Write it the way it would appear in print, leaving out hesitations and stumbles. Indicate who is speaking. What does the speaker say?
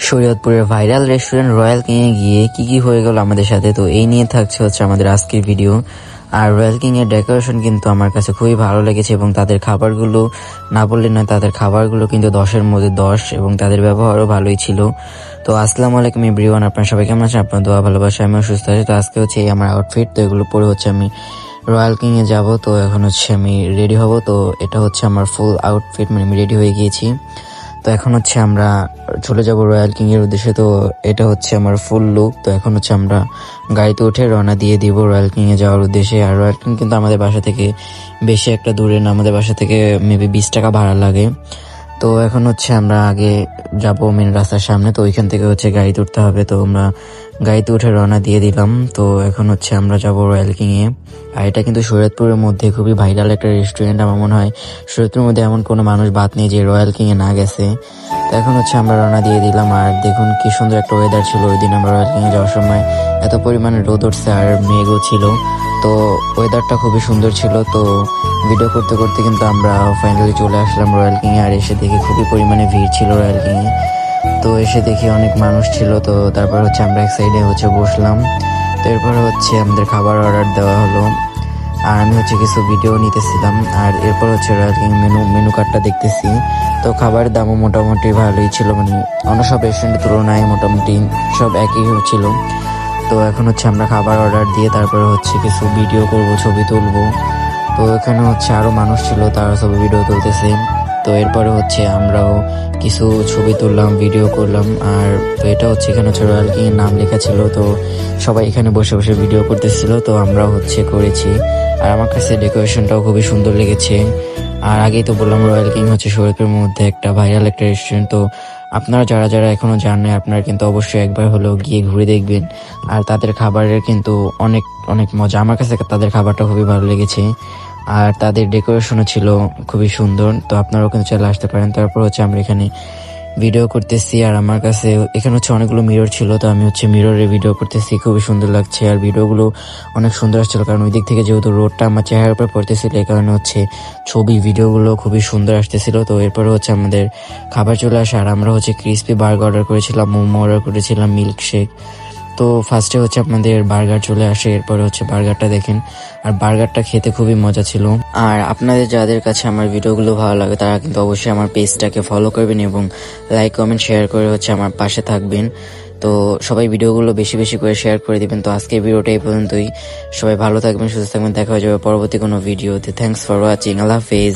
Speaker 1: শরীয়তপুরের viral restaurant royal king এ গিয়ে কি হয়ে গেল আমাদের সাথে, তো এই নিয়ে থাকছে হচ্ছে আমাদের আজকের ভিডিও। আর রয়্যাল কিং এর ডেকোরেশন কিন্তু আমার কাছে খুবই ভালো লেগেছে এবং তাদের খাবারগুলো না বললে নয়, তাদের খাবারগুলো কিন্তু 10-এর মধ্যে 10 এবং তাদের ব্যবহারও ভালোই ছিল। তো আসসালামু আলাইকুম এভরিওয়ান, আপনারা সবাই কেমন আছেন? আপনার দোয়া ভালোবাসা, আমিও সুস্থ আছি। তো আজকে হচ্ছে এই আমার আউটফিট, তো এগুলো পরে হচ্ছে আমি রয়্যাল কিং এ যাবো। তো এখন হচ্ছে আমি রেডি হব। তো এটা হচ্ছে আমার ফুল আউটফিট, মানে আমি রেডি হয়ে গিয়েছি। তো এখন হচ্ছে আমরা চলে যাব রয়্যাল কিং এর উদ্দেশ্যে। তো এটা হচ্ছে আমার ফুল লুক। তো এখন হচ্ছে আমরা গাড়িতে উঠে রওনা দিয়ে দিব রয়্যাল কিং এ যাওয়ার উদ্দেশ্যে। আর রয়্যাল কিং কিন্তু আমাদের বাসা থেকে বেশি একটা দূরে না, আমাদের বাসা থেকে মেবি 20 টাকা ভাড়া লাগে। তো এখন হচ্ছে আমরা আগে যাব মেন রাস্তার সামনে, তো ওইখান থেকে হচ্ছে গাড়িতে উঠতে হবে। তো আমরা গাড়িতে উঠে রওনা দিয়ে দিলাম। তো এখন হচ্ছে আমরা যাব রয়্যাল কিং এ। আর এটা কিন্তু শরীয়তপুরের মধ্যে খুবই ভাইরাল একটা রেস্টুরেন্ট। আমার মনে হয় শরীয়তপুরের মধ্যে এমন কোনো মানুষ বাদ নেই যে রয়্যাল কিং এ না গেছে। তো এখন হচ্ছে আমরা রওনা দিয়ে দিলাম। আর দেখুন কি সুন্দর একটা ওয়েদার ছিল ওই দিন আমরা রয়্যাল কিং এ যাওয়ার সময়। এত পরিমাণে রোদ উঠছে আর মেঘও ছিল, তো ওয়েদারটা খুবই সুন্দর ছিল। তো ভিডিও করতে করতে কিন্তু আমরা ফাইনালি চলে আসলাম রয়্যাল কিং এ। আর এসে দেখি খুবই পরিমাণে ভিড় ছিল রয়্যাল কিং এ। তো এসে দেখি অনেক মানুষ ছিল। তো তারপর হচ্ছে আমরা এক সাইডে হচ্ছে বসলাম। তো এরপরে হচ্ছে আমাদের খাবার অর্ডার দেওয়া হলো আর আমি হচ্ছে কিছু ভিডিও নিতেছিলাম। আর এরপর হচ্ছে রয়্যাল কিং মেনু কার্ডটা দেখতেছি। তো খাবারের দামও মোটামুটি ভালোই ছিল, মানে অন্য সব রেস্টুরেন্টের তুলনায় মোটামুটি সব একই ছিল। তো এখন হচ্ছে আমরা খাবার অর্ডার দিয়ে তারপরে হচ্ছে কিছু ভিডিও করব, ছবি তুলবো। তো এখানে হচ্ছে আরো মানুষ ছিল, তারা সব ভিডিও তুলতেছে। তো এরপরে হচ্ছে আমরাও কিছু ছবি তুললাম, ভিডিও করলাম। আর তো এটা হচ্ছে এখানে হচ্ছে রয়্যাল কিং এর নাম লেখা ছিল। তো সবাই এখানে বসে বসে ভিডিও করতেছিল, তো আমরাও হচ্ছে করেছি। আর আমার কাছে ডেকোরেশনটাও খুবই সুন্দর লেগেছে। আর আগেই তো বললাম রয়্যাল কিং হচ্ছে শরীয়তপুরের মধ্যে একটা ভাইরাল একটা রেস্টুরেন্ট। তো আপনারা যারা যারা এখনো জানেন, আপনারা কিন্তু অবশ্যই একবার হলেও গিয়ে ঘুরে দেখবেন। আর তাদের খাবারের কিন্তু অনেক অনেক মজা, আমার কাছে তাদের খাবারটা খুবই ভালো লেগেছে। আর তাদের ডেকোরেশনও ছিল খুবই সুন্দর। তো আপনারাও কিন্তু চলে আসতে পারেন। তারপর হচ্ছে আমরা এখানে ভিডিও করতেছি। আর আমার কাছে এখানে হচ্ছে অনেকগুলো মিরর ছিল, তো আমি হচ্ছে মিররে ভিডিও করতেছি, খুবই সুন্দর লাগছে। আর ভিডিওগুলো অনেক সুন্দর আসছিল, কারণ ওই দিক থেকে যেহেতু রোডটা আমার চেহারার উপর পড়তেছিল, এই কারণে হচ্ছে ছবি ভিডিওগুলো খুবই সুন্দর আসতেছিল। তো এরপরে হচ্ছে আমাদের খাবার চলে আসে। আর আমরা হচ্ছে ক্রিসপি বার্গার অর্ডার করেছিলাম, মোমো অর্ডার করেছিলাম, মিল্কশেক। তো ফার্স্টে হচ্ছে আপনাদের বার্গার চলে আসে, এরপরে হচ্ছে বার্গারটা দেখেন। আর বার্গারটা খেতে খুবই মজা ছিল। আর আপনাদের যাদের কাছে আমার ভিডিওগুলো ভালো লাগে তারা কিন্তু অবশ্যই আমার পেজটাকে ফলো করবেন এবং লাইক কমেন্ট শেয়ার করে হচ্ছে আমার পাশে থাকবেন। তো সবাই ভিডিওগুলো বেশি বেশি করে শেয়ার করে দিবেন। তো আজকের ভিডিওটা এই পর্যন্তই। সবাই ভালো থাকবেন, সুস্থ থাকবেন, দেখা হয়ে যাবে পরবর্তী কোনো ভিডিওতে। থ্যাংকস ফর ওয়াচিং, আল্লাহ হাফেজ।